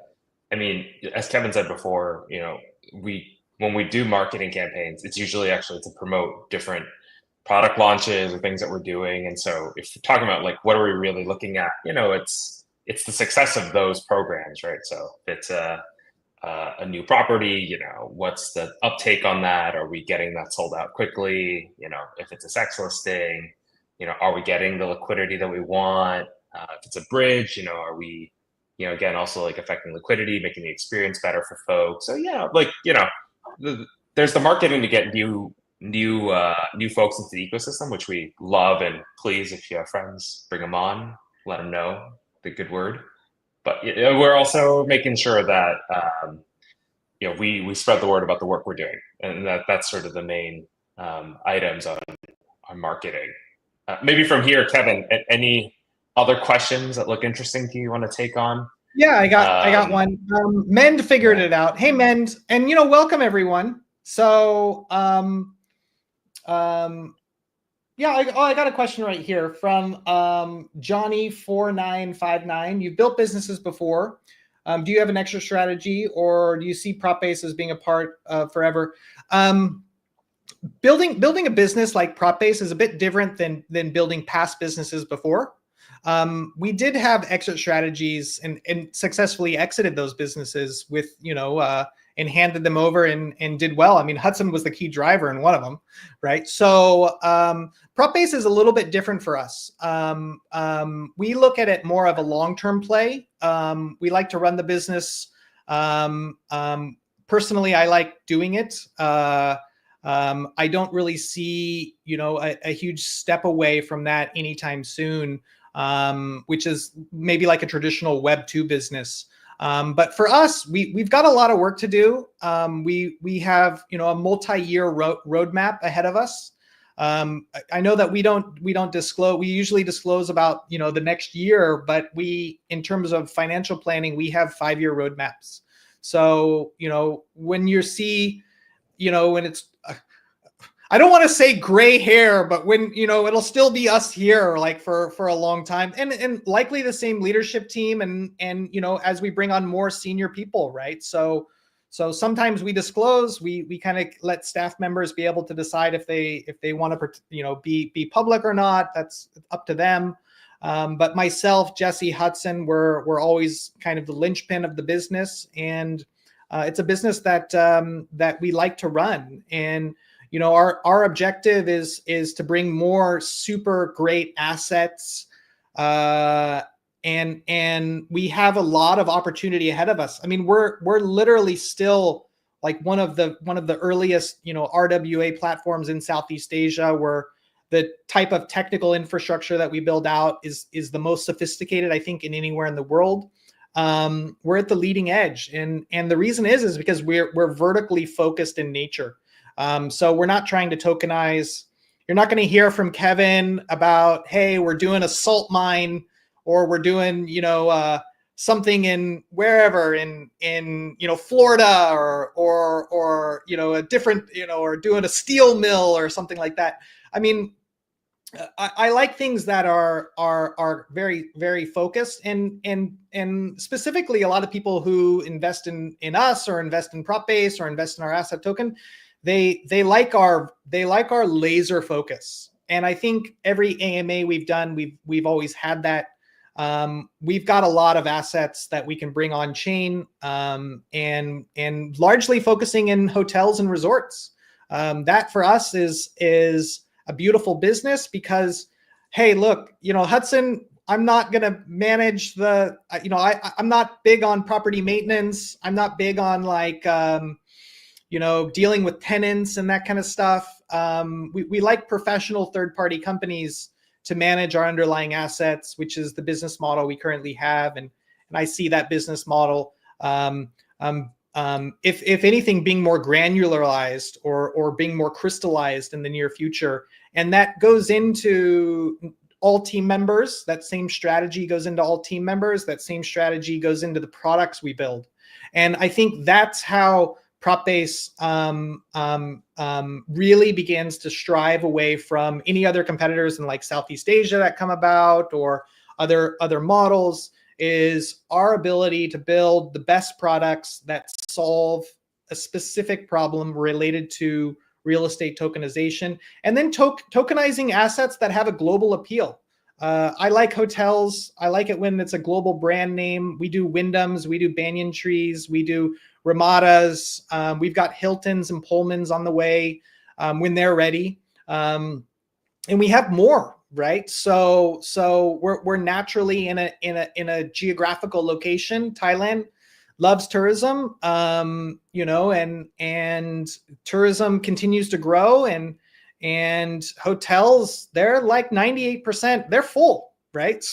I mean, as Kevin said before, when we do marketing campaigns, it's usually actually to promote different product launches or things that we're doing. And so if you're talking about what are we really looking at, it's the success of those programs, right? So if it's a new property, what's the uptake on that? Are we getting that sold out quickly? If it's a sex listing, are we getting the liquidity that we want? If it's a bridge, are we, again, also affecting liquidity, making the experience better for folks? So yeah, there's the marketing to get new folks into the ecosystem, which we love. And please, if you have friends, bring them on, let them know the good word. But we're also making sure that we spread the word about the work we're doing, and that's sort of the main items on marketing. Maybe from here, Kevin, any other questions that look interesting to you, want to take on? Yeah, I got one. Mend figured it out. Hey, Mend, and welcome everyone. So yeah, I got a question right here from Johnny4959. You've built businesses before. Do you have an extra strategy, or do you see Propbase as being a part of forever? Building a business like Propbase is a bit different than building past businesses before. We did have exit strategies and successfully exited those businesses with, and handed them over and did well. I mean, Hudson was the key driver in one of them, right? So Propbase is a little bit different for us. We look at it more of a long-term play. We like to run the business. Personally, I like doing it. I don't really see, a huge step away from that anytime soon, which is maybe like a traditional Web 2 business. But for us, we've got a lot of work to do. We have, a multi-year roadmap ahead of us. I know that we don't disclose. We usually disclose about, the next year, but in terms of financial planning, we have 5-year roadmaps. So, when you see, when it's, I don't want to say gray hair, but when, it'll still be us here like for a long time, and likely the same leadership team, and as we bring on more senior people, right? So sometimes we disclose, we kind of let staff members be able to decide if they want to be public or not. That's up to them. But myself, Jesse, Hudson, we're always kind of the linchpin of the business, and it's a business that we like to run. And our objective is to bring more super great assets, and we have a lot of opportunity ahead of us. I mean, we're literally still like one of the earliest RWA platforms in Southeast Asia, where the type of technical infrastructure that we build out is the most sophisticated, I think, in anywhere in the world. We're at the leading edge, and the reason is because we're vertically focused in nature. So we're not trying to tokenize. You're not going to hear from Kevin about, hey, we're doing a salt mine, or we're doing, something in wherever in Florida, or a different, or doing a steel mill or something like that. I mean, I like things that are very, very focused, and specifically a lot of people who invest in us, or invest in Propbase, or invest in our asset token, they like our laser focus. And I think every AMA we've done, we've always had that. We've got a lot of assets that we can bring on chain, and largely focusing in hotels and resorts. That for us is a beautiful business, because, hey, look, Hudson, I'm not going to manage I'm not big on property maintenance. I'm not big on dealing with tenants and that kind of stuff. We like professional third-party companies to manage our underlying assets, which is the business model we currently have. And I see that business model, if anything, being more granularized or being more crystallized in the near future. And that goes into all team members. That same strategy goes into all team members. That same strategy goes into the products we build. And I think that's how Propbase really begins to strive away from any other competitors in like Southeast Asia that come about, or other models, is our ability to build the best products that solve a specific problem related to real estate tokenization, and then tokenizing assets that have a global appeal. I like hotels. I like it when it's a global brand name. We do Wyndhams, we do Banyan Trees, we do Ramadas. We've got Hiltons and Pullmans on the way when they're ready, and we have more. Right, so we're naturally in a geographical location. Thailand loves tourism, and tourism continues to grow, and hotels, they're like 98%, they're full, right?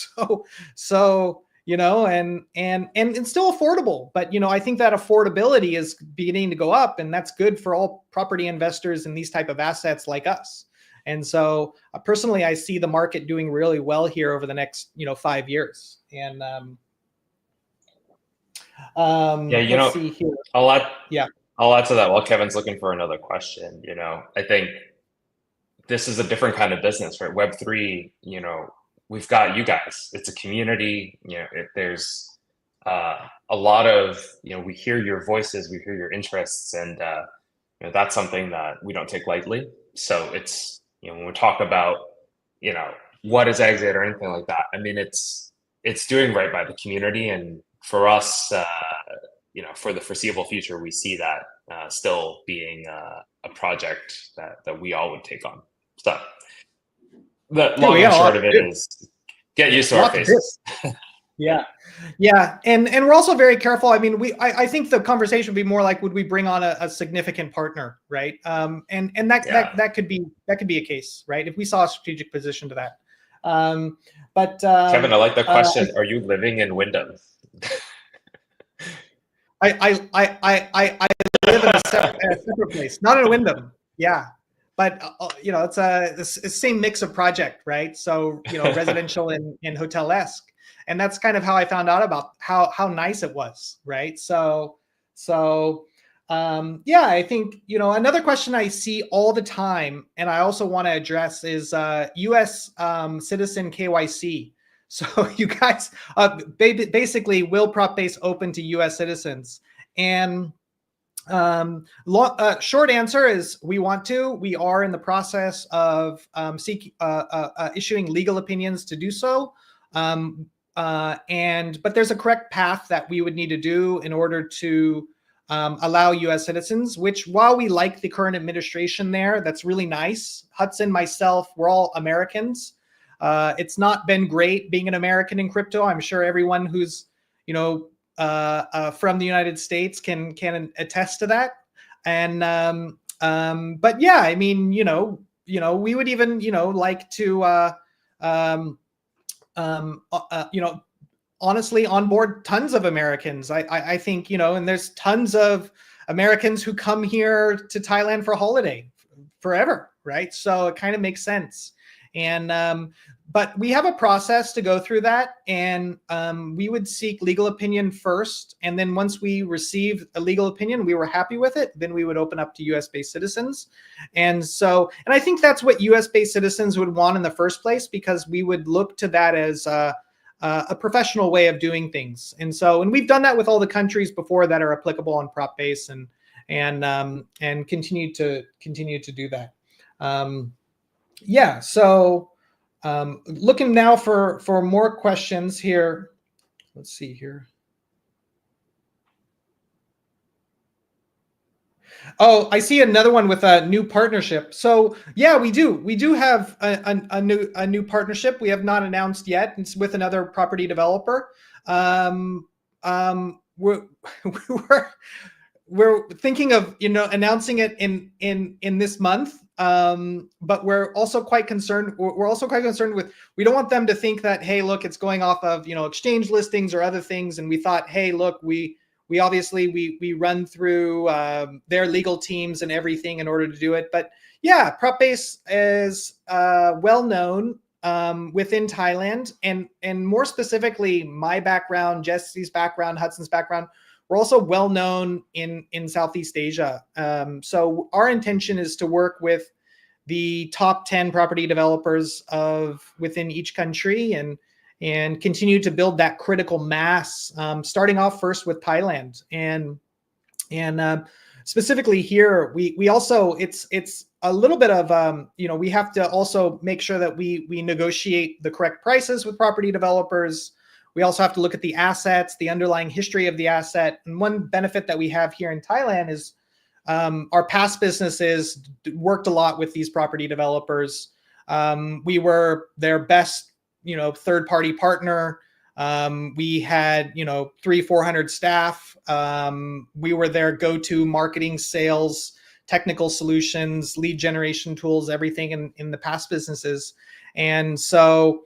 So and it's still affordable, but I think that affordability is beginning to go up, and that's good for all property investors in these type of assets like us. And so personally, I see the market doing really well here over the next 5 years. And let's see here. I'll add to that while Kevin's looking for another question. I think this is a different kind of business, right? Web3, we've got you guys. It's a community. There's a lot of, we hear your voices, we hear your interests, and that's something that we don't take lightly. So it's, when we talk about, what is exit or anything like that, I mean, it's doing right by the community. And for us, for the foreseeable future, we see that still being a project that we all would take on. So the long and short of it is get used to our faces. Yeah. And we're also very careful. I mean, I think the conversation would be more like, would we bring on a significant partner, right? And that could be a case, right? If we saw a strategic position to that. But Kevin, I like the question. Are you living in Wyndham? I live in a separate place, not in a Wyndham. Yeah. But it's the same mix of project, right? So residential and hotel-esque. And that's kind of how I found out about how nice it was, right? So Yeah, I think, another question I see all the time, and I also want to address is US Citizen KYC. So you guys, basically, will Propbase open to US citizens? And short answer is we want to. We are in the process of issuing legal opinions to do so. But there's a correct path that we would need to do in order to allow US citizens, which, while we like the current administration there, that's really nice. Hudson, myself, we're all Americans. It's not been great being an American in crypto. I'm sure everyone who's, from the United States can attest to that. And but yeah, I mean, we would even like to honestly onboard tons of Americans. I think, and there's tons of Americans who come here to Thailand for a holiday forever, right? So it kind of makes sense. And but we have a process to go through that, and we would seek legal opinion first, and then once we receive a legal opinion, we were happy with it, then we would open up to US-based citizens. And I think that's what US-based citizens would want in the first place, because we would look to that as a professional way of doing things. And we've done that with all the countries before that are applicable on Propbase, and continue to do that. Yeah, so looking now for more questions here. Let's see here. Oh, I see another one with a new partnership. So yeah, we do have a new partnership. We have not announced yet. It's with another property developer. We're thinking of announcing it in this month. But we're also quite concerned. We're also quite concerned with, we don't want them to think that, hey, look, it's going off of exchange listings or other things. And we thought, hey, look, we obviously we run through their legal teams and everything in order to do it. But yeah, Propbase is well known within Thailand, and more specifically, my background, Jesse's background, Hudson's background. We're also well known in Southeast Asia. So our intention is to work with the top 10 property developers within each country, and continue to build that critical mass, starting off first with Thailand. And specifically here, we also, it's a little bit of, we have to also make sure that we negotiate the correct prices with property developers. We also have to look at the assets, the underlying history of the asset. And one benefit that we have here in Thailand is our past businesses worked a lot with these property developers. We were their best, third-party partner. We had, 300-400 staff. We were their go-to marketing, sales, technical solutions, lead generation tools, everything in the past businesses. And so,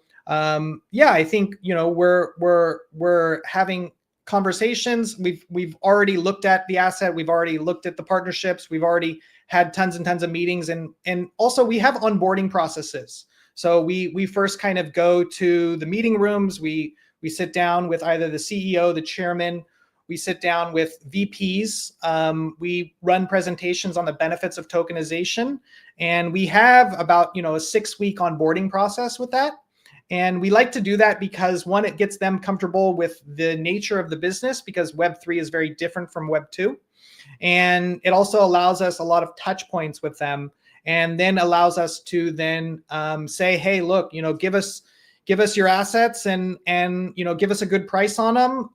yeah, I think we're having conversations. We've already looked at the asset. We've already looked at the partnerships. We've already had tons and tons of meetings, and also we have onboarding processes. So we first kind of go to the meeting rooms. We sit down with either the CEO, the chairman. We sit down with VPs. We run presentations on the benefits of tokenization, and we have about a 6-week onboarding process with that. And we like to do that because, one, it gets them comfortable with the nature of the business, because Web3 is very different from Web2. And it also allows us a lot of touch points with them, and then allows us to then say, hey, look, give us your assets, and give us a good price on them,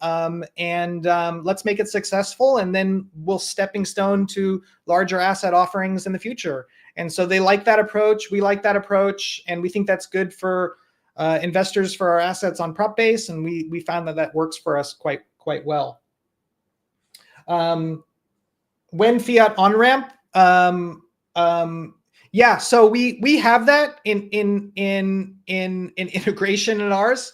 and let's make it successful, and then we'll stepping stone to larger asset offerings in the future. And so they like that approach. We like that approach, and we think that's good for investors for our assets on Propbase, and we found that works for us quite well. When fiat on ramp, yeah, so we have that in integration in ours.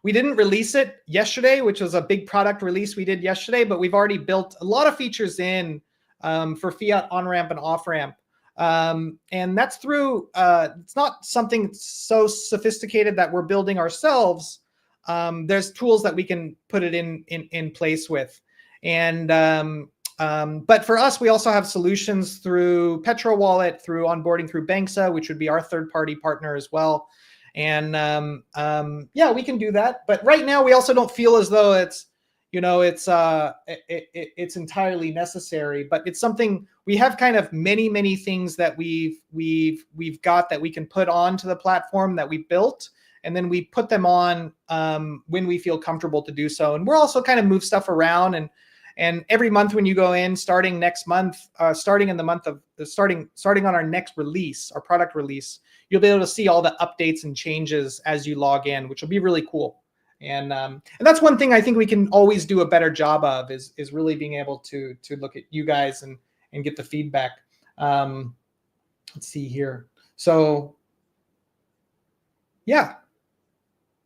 We didn't release it yesterday, which was a big product release we did yesterday, but we've already built a lot of features in for fiat on ramp and off ramp. And that's through, it's not something so sophisticated that we're building ourselves. There's tools that we can put it in place with. And But for us, we also have solutions through Petro Wallet, through onboarding through Banksa, which would be our third-party partner as well. And yeah, we can do that. But right now, we also don't feel as though it's, it's entirely necessary. But it's something we have kind of many things that we've got that we can put onto the platform that we built, and then we put them on when we feel comfortable to do so. And we're also kind of move stuff around, and every month when you go in, starting next month, starting on our next release, our product release, you'll be able to see all the updates and changes as you log in, which will be really cool. And that's one thing I think we can always do a better job of is really being able to look at you guys and get the feedback. Let's see here. So yeah,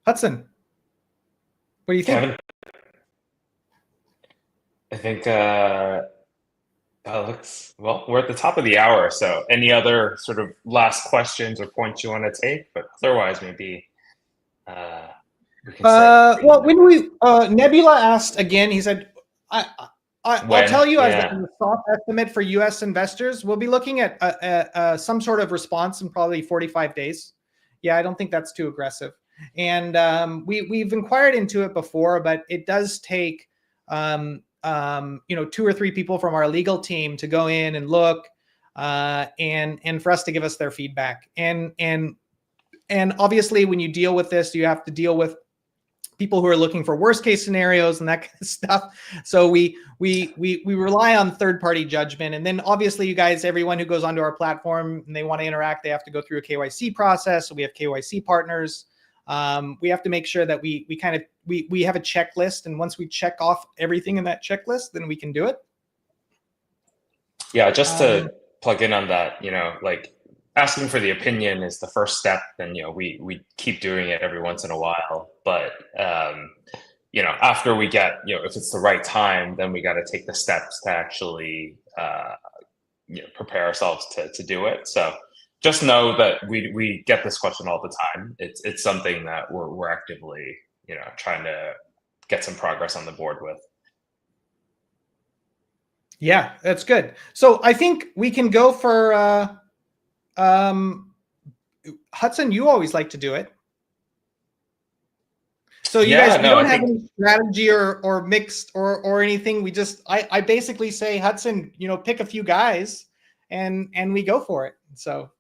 Hudson, what do you think? Kevin? I think Alex, well, we're at the top of the hour, so any other sort of last questions or points you want to take? But otherwise, maybe we can well, when we Nebula asked again, he said, I'll tell you as a soft estimate for U.S. investors, we'll be looking at some sort of response in probably 45 days. Yeah, I don't think that's too aggressive. And we've inquired into it before, but it does take 2 or 3 people from our legal team to go in and look, and for us to give us their feedback. And obviously, when you deal with this, you have to deal with people who are looking for worst case scenarios and that kind of stuff. So we rely on third-party judgment. And then obviously you guys, everyone who goes onto our platform and they want to interact, they have to go through a KYC process. So we have KYC partners. We have to make sure that we have a checklist. And once we check off everything in that checklist, then we can do it. Yeah, just to plug in on that, like asking for the opinion is the first step, and we keep doing it every once in a while. But after we get, if it's the right time, then we got to take the steps to actually prepare ourselves to do it. So just know that we get this question all the time. It's something that we're actively trying to get some progress on the board with. Yeah, that's good. So I think we can go for Hudson, you always like to do it. So you guys, we don't have any strategy or mixed or anything. We just, I basically say, Hudson, pick a few guys and we go for it. So.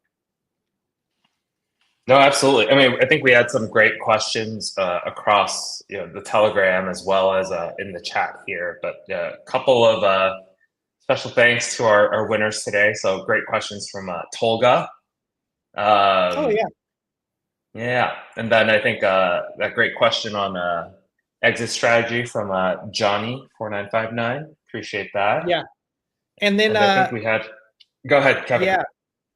No, absolutely. I mean, I think we had some great questions across the Telegram as well as in the chat here, but a couple of special thanks to our winners today. So great questions from Tolga. Oh yeah. Yeah, and then I think that great question on exit strategy from Johnny 4959. Appreciate that. Yeah, and then I think we had. Go ahead, Kevin. Yeah,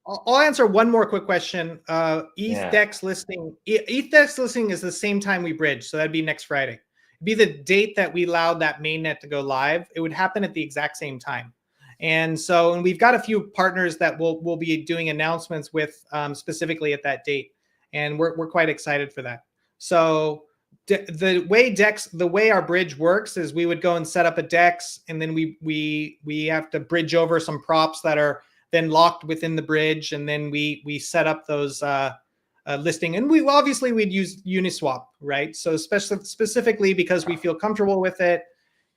I'll answer one more quick question. ETHDEX listing. ETHDEX listing is the same time we bridge, so that'd be next Friday. It'd be the date that we allowed that mainnet to go live. It would happen at the exact same time. And we've got a few partners that we'll be doing announcements with specifically at that date, and we're quite excited for that. So the way our bridge works is we would go and set up a DEX, and then we have to bridge over some props that are then locked within the bridge, and then we set up those listing, and we'd use Uniswap, right? So specifically because we feel comfortable with it.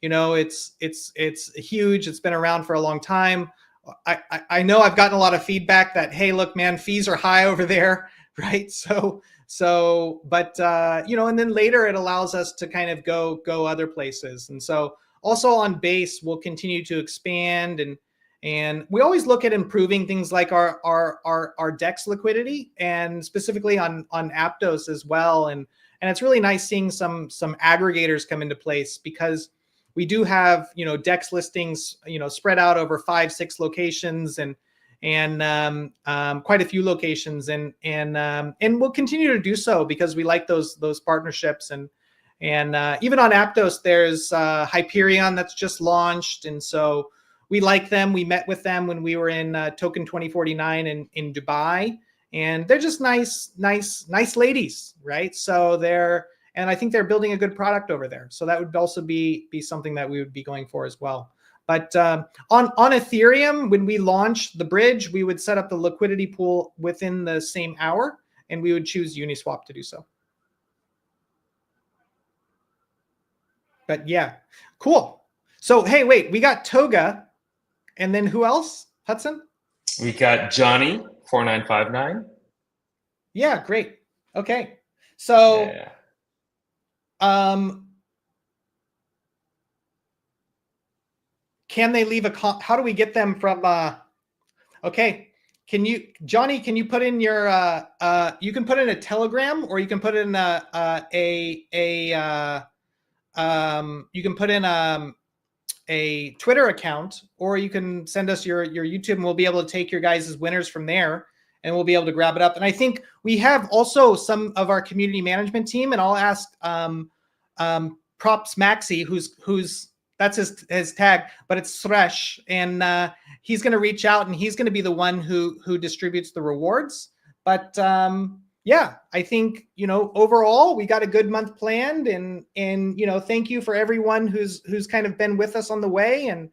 It's huge. It's been around for a long time. I know I've gotten a lot of feedback that, hey, look, man, fees are high over there, right? But and then later it allows us to kind of go other places. And so also on Base, we'll continue to expand, and we always look at improving things like our DEX liquidity, and specifically on Aptos as well. And it's really nice seeing some aggregators come into place, because we do have, DEX listings, spread out over 5-6 locations and quite a few locations, and we'll continue to do so because we like those partnerships, and even on Aptos, there's Hyperion that's just launched, and so we like them. We met with them when we were in Token 2049 in Dubai, and they're just nice ladies, right? And I think they're building a good product over there. So that would also be something that we would be going for as well. But on Ethereum, when we launched the bridge, we would set up the liquidity pool within the same hour, and we would choose Uniswap to do so. But yeah, cool. So, hey, wait, we got Toga, and then who else, Hudson? We got Johnny 4959. Yeah, great. Okay. So, Yeah. can they leave a how do we get them from okay, can you, Johnny, can you put in your you can put in a Telegram, or you can put in you can put in a Twitter account, or you can send us your YouTube, and we'll be able to take your guys' winners from there, and we'll be able to grab it up. And I think we have also some of our community management team, and I'll ask Props Maxi, who's that's his tag, but it's Thresh, and he's going to reach out, and he's going to be the one who distributes the rewards. But yeah, I think, you know, overall we got a good month planned, and you know, thank you for everyone who's kind of been with us on the way, and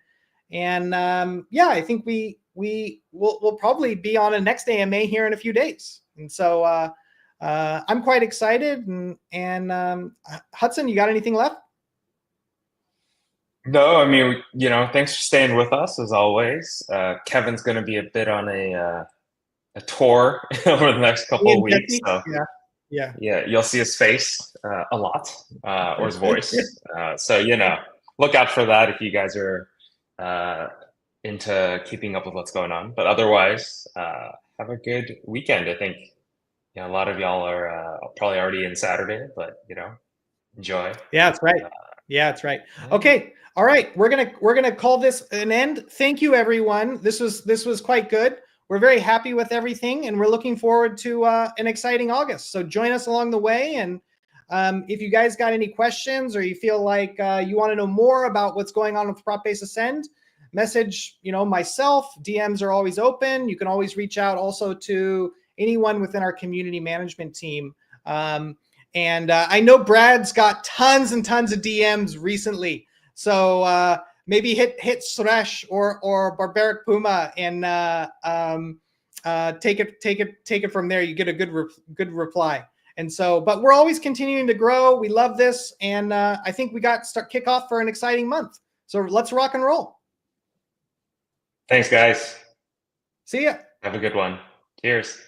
yeah, I think we'll probably be on a next AMA here in a few days, and so I'm quite excited. And Hudson, you got anything left? No, I mean, you know, thanks for staying with us as always. Kevin's going to be a bit on a tour over the next couple of weeks. So yeah, you'll see his face a lot, or his voice. So, you know, look out for that if you guys are into keeping up with what's going on. But otherwise, have a good weekend. I think, you know, a lot of y'all are probably already in Saturday, but, you know, enjoy. Yeah, that's right. Yeah, that's right. Okay. All right. We're gonna call this an end. Thank you, everyone. This was quite good. We're very happy with everything, and we're looking forward to an exciting August. So join us along the way. And if you guys got any questions, or you feel like you want to know more about what's going on with Propbase Ascend, message, you know, myself. DMs are always open. You can always reach out also to anyone within our community management team. And I know Brad's got tons and tons of DMs recently. So maybe hit Suresh or Barbaric Puma, and take it from there. You get a good reply. And so, but we're always continuing to grow. We love this, and I think we got kick off for an exciting month. So let's rock and roll. Thanks, guys. See ya. Have a good one. Cheers.